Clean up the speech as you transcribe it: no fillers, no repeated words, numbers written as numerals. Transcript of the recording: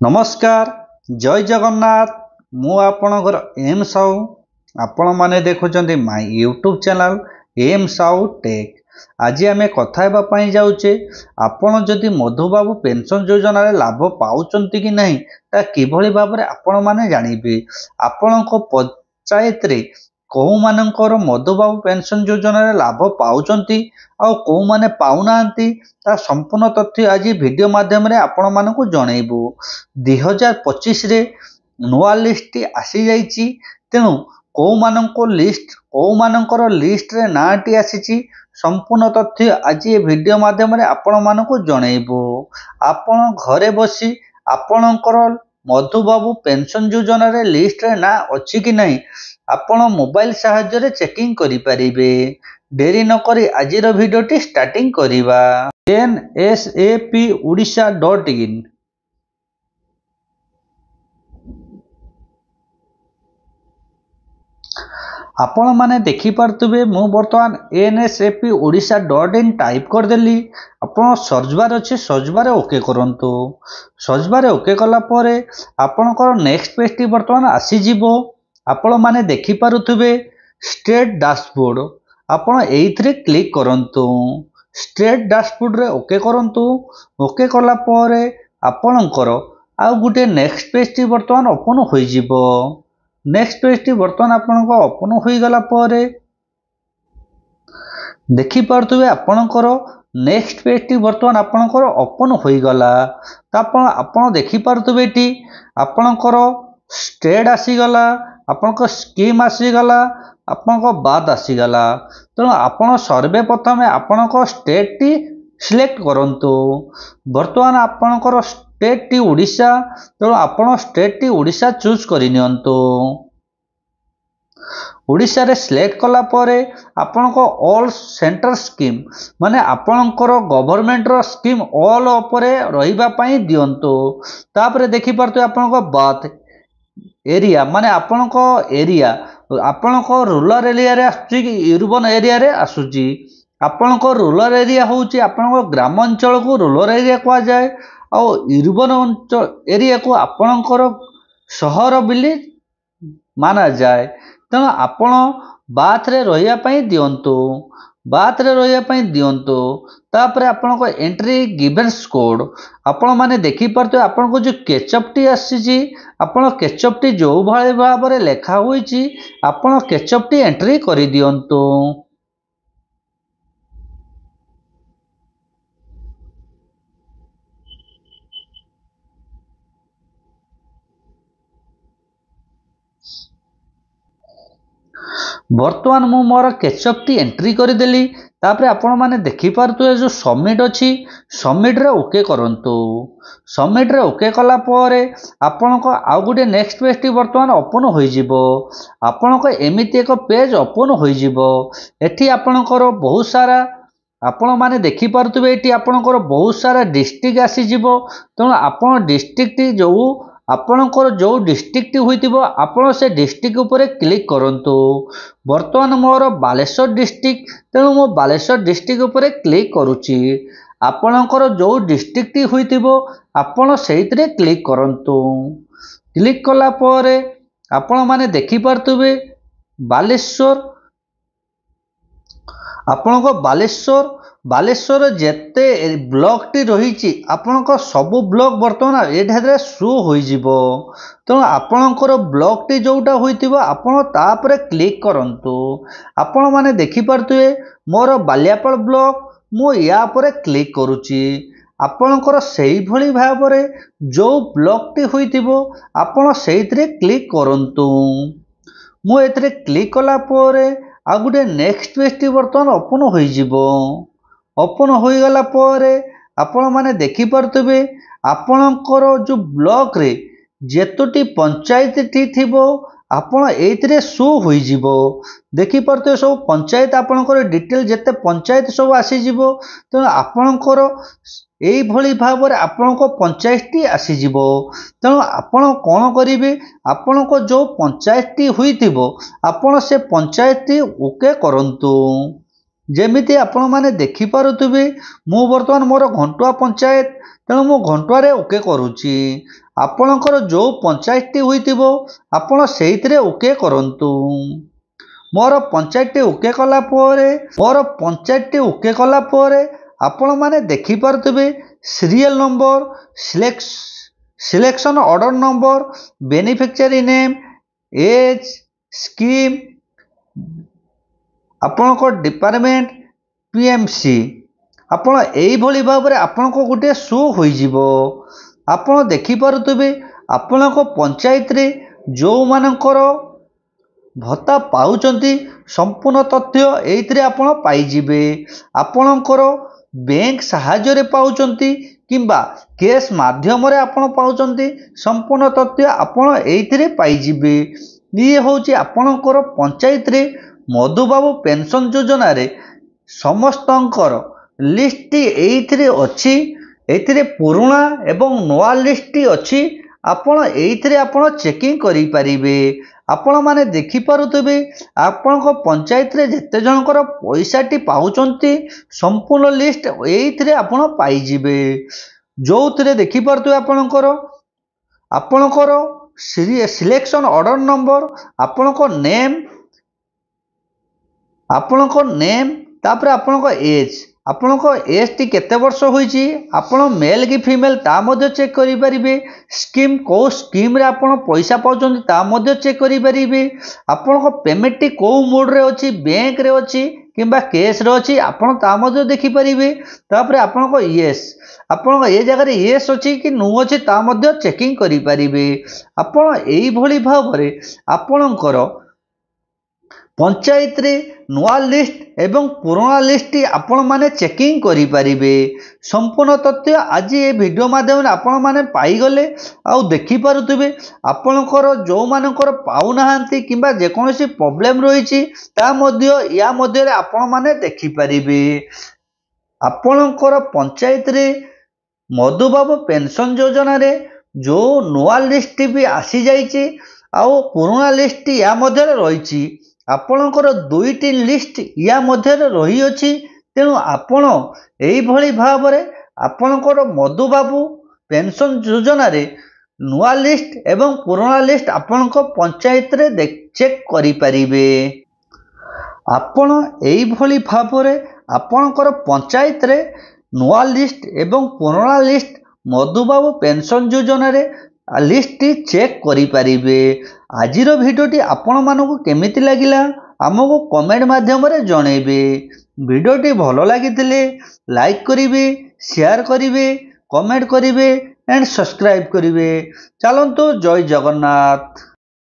नमस्कार जय जगन्नाथ मु आपणकर एम साहू आपण माने देखुचंती my YouTube channel M Sahu tech. आज आम कथा हेबाई जाऊे आपण जदि मधुबाबू पेंशन योजना लाभ पाउचंती कि नहीं ता किभली भाव आपण माने जानिबे। आपण पंचायत रे कौ मानकर मधुबाबू पेंशन योजना लाभ पाउचंती आउ कौ माने पाउनांती ता संपूर्ण तथ्य आज वीडियो माध्यम रे आपण मानकु जणैबू। 2025 रे नुआ लिस्ट आसी जाइछि, तेणु कौ मानक लिस्ट रे नाटी आसीछि संपूर्ण तथ्य आज ये वीडियो माध्यम रे आपण मानकु जणैबू। आपण घरे बसी आपणकर मधुबाबू पेंशन योजना रे लिस्ट रे ना अछि कि नहीं आपण मोबाइल सहायता रे चेकिंग करि परिबे। देरी न करी आज वीडियोटी स्टार्टिंग करिबा। nsapodisha.in आपण माने देखि पारतुबे मु बर्तमान nsapodisha.in टाइप कर देली। आपण सर्च बार अछि, सर्च बार ओके करंतु। सर्च बार ओके कला परे आपणकर नेक्स्ट पेज टी बर्तमान आसी जिवो। आपण माने देखि पारुथुबे स्टेट डैशबोर्ड, आपण एइथरे क्लिक करंतु। स्टेट डैशबोर्ड रे ओके करंतु। ओके कला परे आपणकर आउ गुटे नेक्स्ट पेज टी बर्तमान ओपन होई जिवो। नेक्स्ट पेज टी बर्तमान आपणको ओपन होई गला परे देखि पारुथुबे आपणकर नेक्स्ट पेज टी बर्तमान आपणकर ओपन होई गला। त आपण देखि पारुथुबे टी आपणकर स्टेट आसी गला, आपणको स्कीम आसी गला, आपणको बात आसी गला। तेणु आपण सर्वे प्रथम आपणको स्टेट टी सिलेक्ट करंतु। बर्तमान आपणकर स्टेट टी ओडिशा, तेणु आपण स्टेट टी ओडिशा चूज करि नियंतु। ओडिशा रे सिलेक्ट कला परे आपणको ऑल सेंटर स्कीम माने आपणकर गवर्नमेंट रो स्कीम ऑल उपरे रहिबा पई दियंतु। तापरे देखि परतु आपणको बात एरिया माने आपणको एरिया आपणको रूरल एरिया रे आसुची कि अर्बन एरिया रे आसुची। आपणको रूरल एरिया होउची आपणको ग्राम अंचल को रूरल एरिया कहा जाए और अर्बन एरिया को आपणकर शहर बिली माना जाए। तेणु आपण बात रे रहिया पई दियंतु। बात रे रहिया पई दियंतु। तापरे आपणको एंट्री गिवेंस कोड आपण माने देखि परते आपणको जो केचअप टी आसीची आपण केचअप टी जो भले भाव रे लेखा होईची आपण केचअप टी एंट्री करि दियंतु। बर्तमान मु मोर केचअप टी एंट्री कर देली। तापरे आपण माने देखि पारतु जो सबमिट अछि सबमिट रे ओके करंतु। सबमिट रे ओके कला परे आपणको आउ गुटे नेक्स्ट पेज टी बर्तमान ओपन होई जिवो। आपणको एमिति एक पेज ओपन होई जिवो। एठी आपणकर बहुत सारा आपण माने देखि पारतुबे एठी आपणकर बहुत सारा डिस्ट्रिक्ट आसी जिवो। तेणु आपण डिस्ट्रिक्ट टी जो आपणकर जो डिस्ट्रिक्ट टी होइतिबो आपण से डिस्ट्रिक्ट ऊपर क्लिक करंतु। बर्तमान मोर बालेश्वर डिस्ट्रिक्ट, तेणु मो बालेश्वर डिस्ट्रिक्ट ऊपर क्लिक करूची। आपणकर जो डिस्ट्रिक्ट टी होइतिबो आपण सेइतरे क्लिक करंतु। क्लिक कला परे आपण माने देखि पारतुबे बालेश्वर आपणको बालेश्वर जेते ब्लॉक टी रही आपणको सबु ब्लॉक बर्तमान एठारे शो होई जिवो। तेणु आपणकर ब्लॉक टी जोटा होइतिबो आपण तापरे क्लिक करंतु। आपण माने देखि पारतुए मोर बालियापाल ब्लॉक मु या परे क्लिक करूची। आपणकर सेही भली भाबरे जो ब्लॉक टी होइतिबो आपण सेइतरे क्लिक करंतु। मु एतरे क्लिक कला परे आ गुटे नेक्स्ट पेज टी बर्तमान ओपन होई जिवो। ओपन होई गला परे आपण माने देखि पारतुबे आपणकर जो ब्लॉक रे जेतोटी पंचायत टी थिबो आपण एइतरे शो होई जिवो। देखि पारतुबे सब पंचायत आपणकर डिटेल जेते पंचायत सब आसी जिवो। तेणु आपणकर एई भली भाबरे आपणको पंचायत टी आसी जिवो। तेणु आपण कोन करिवे आपणको जो पंचायत टी होइतिबो आपण से पंचायत टी ओके करंतु। जेमिति आपण माने देखि पारुथुबे मु वर्तमान मोर घंटुआ पंचायत तेणु मु घंटुआ रे ओके करूची। ଆପଣଙ୍କର ଯେଉଁ ପଞ୍ଚାୟତଟି ହୋଇଥିବ ଆପଣ ସେଇଥିରେ ଓକେ କରନ୍ତୁ। ମୋର ପଞ୍ଚାୟତଟି ଓକେ କଲା ପରେ ଆପଣମାନେ ଦେଖିପାରୁଥିବେ serial number, selection order number, beneficiary name, age, scheme, ଆପଣଙ୍କ ଡିପାର୍ଟମେଣ୍ଟ, PMC। ଆପଣ ଏଇଭଳି ଭାବରେ ଆପଣଙ୍କ ଗୋଟିଏ ଶୋ ହୋଇଯିବ। ଆପଣ ଦେଖିପାରୁଥିବେ ଆପଣଙ୍କ ପଞ୍ଚାୟତରେ ଯେଉଁମାନଙ୍କର ଭତ୍ତା ପାଉଛନ୍ତି ସମ୍ପୂର୍ଣ୍ଣ ତଥ୍ୟ ଏଇଥିରେ ଆପଣ ପାଇଯିବେ। ଆପଣଙ୍କର ବ୍ୟାଙ୍କ ସାହାଯ୍ୟରେ ପାଉଛନ୍ତି କିମ୍ବା କେସ୍ ମାଧ୍ୟମରେ ଆପଣ ପାଉଛନ୍ତି ସମ୍ପୂର୍ଣ୍ଣ ତଥ୍ୟ ଆପଣ ଏଇଥିରେ ପାଇଯିବେ। ଇଏ ହେଉଛି ଆପଣଙ୍କର ପଞ୍ଚାୟତରେ ମଧୁବାବୁ ପେନସନ୍ ଯୋଜନାରେ ସମସ୍ତଙ୍କର ଲିଷ୍ଟଟି ଏଇଥିରେ ଅଛି। ଏଥିରେ ପୁରୁଣା ଏବଂ ନୂଆ ଲିଷ୍ଟଟି ଅଛି। ଆପଣ ଏଇଥିରେ ଆପଣ ଚେକିଂ କରିପାରିବେ। ଆପଣମାନେ ଦେଖିପାରୁଥିବେ ଆପଣଙ୍କ ପଞ୍ଚାୟତରେ ଯେତେ ଜଣଙ୍କର ପଇସାଟି ପାଉଛନ୍ତି ସମ୍ପୂର୍ଣ୍ଣ ଲିଷ୍ଟ ଏଇଥିରେ ଆପଣ ପାଇଯିବେ। ଯେଉଁଥିରେ ଦେଖିପାରୁଥିବେ ଆପଣଙ୍କର ସିଲେକ୍ସନ୍ ଅର୍ଡ଼ର ନମ୍ବର, ଆପଣଙ୍କ ନେମ୍, ତାପରେ ଆପଣଙ୍କ ଏଜ୍, ଆପଣଙ୍କ ଏଜ୍ଟି କେତେ ବର୍ଷ ହୋଇଛି, ଆପଣ ମେଲ୍ କି ଫିମେଲ୍ ତା ମଧ୍ୟ ଚେକ୍ କରିପାରିବେ। ସ୍କିମ୍, କେଉଁ ସ୍କିମ୍ରେ ଆପଣ ପଇସା ପାଉଛନ୍ତି ତା ମଧ୍ୟ ଚେକ୍ କରିପାରିବେ। ଆପଣଙ୍କ ପେମେଣ୍ଟଟି କେଉଁ ମୋଡ଼ରେ ଅଛି, ବ୍ୟାଙ୍କରେ ଅଛି କିମ୍ବା କେସ୍ରେ ଅଛି ଆପଣ ତା ମଧ୍ୟ ଦେଖିପାରିବେ। ତାପରେ ଆପଣଙ୍କ ଆପଣଙ୍କ ଏ ଜାଗାରେ ୟେସ୍ ଅଛି କି ନୋ ଅଛି ତା ମଧ୍ୟ ଚେକିଂ କରିପାରିବେ। ଆପଣ ଏଇଭଳି ଭାବରେ ଆପଣଙ୍କର ପଞ୍ଚାୟତରେ ନୂଆ ଲିଷ୍ଟ ଏବଂ ପୁରୁଣା ଲିଷ୍ଟଟି ଆପଣମାନେ ଚେକିଂ କରିପାରିବେ। ସମ୍ପୂର୍ଣ୍ଣ ତଥ୍ୟ ଆଜି ଏ ଭିଡ଼ିଓ ମାଧ୍ୟମରେ ଆପଣମାନେ ପାଇଗଲେ। ଆଉ ଦେଖିପାରୁଥିବେ ଆପଣଙ୍କର ଯେଉଁମାନଙ୍କର ପାଉନାହାନ୍ତି କିମ୍ବା ଯେକୌଣସି ପ୍ରୋବ୍ଲେମ୍ ରହିଛି ତା ମଧ୍ୟ ୟା ମଧ୍ୟରେ ଆପଣମାନେ ଦେଖିପାରିବେ। ଆପଣଙ୍କର ପଞ୍ଚାୟତରେ ମଧୁବାବୁ ପେନସନ୍ ଯୋଜନାରେ ଯେଉଁ ନୂଆ ଲିଷ୍ଟଟି ବି ଆସିଯାଇଛି ଆଉ ପୁରୁଣା ଲିଷ୍ଟଟି ୟା ମଧ୍ୟରେ ରହିଛି। ଆପଣଙ୍କର ଦୁଇଟି ଲିଷ୍ଟ ୟା ମଧ୍ୟରେ ରହିଅଛି। ତେଣୁ ଆପଣ ଏଇଭଳି ଭାବରେ ଆପଣଙ୍କର ମଧୁବାବୁ ପେନସନ୍ ଯୋଜନାରେ ନୂଆ ଲିଷ୍ଟ ଏବଂ ପୁରୁଣା ଲିଷ୍ଟ ଆପଣଙ୍କ ପଞ୍ଚାୟତରେ ଚେକ୍ କରିପାରିବେ। ଆପଣ ଏଇଭଳି ଭାବରେ ଆପଣଙ୍କର ପଞ୍ଚାୟତରେ ନୂଆ ଲିଷ୍ଟ ଏବଂ ପୁରୁଣା ଲିଷ୍ଟ ମଧୁବାବୁ ପେନସନ୍ ଯୋଜନାରେ ଲିଷ୍ଟଟି ଚେକ୍ କରିପାରିବେ। ଆଜିର ଭିଡ଼ିଓଟି ଆପଣମାନଙ୍କୁ କେମିତି ଲାଗିଲା ଆମକୁ କମେଣ୍ଟ ମାଧ୍ୟମରେ ଜଣାଇବେ। ଭିଡ଼ିଓଟି ଭଲ ଲାଗିଥିଲେ ଲାଇକ୍ କରିବେ, ସେୟାର କରିବେ, କମେଣ୍ଟ କରିବେ ଏଣ୍ଡ ସବସ୍କ୍ରାଇବ୍ କରିବେ। ଚାଲନ୍ତୁ, ଜୟ ଜଗନ୍ନାଥ।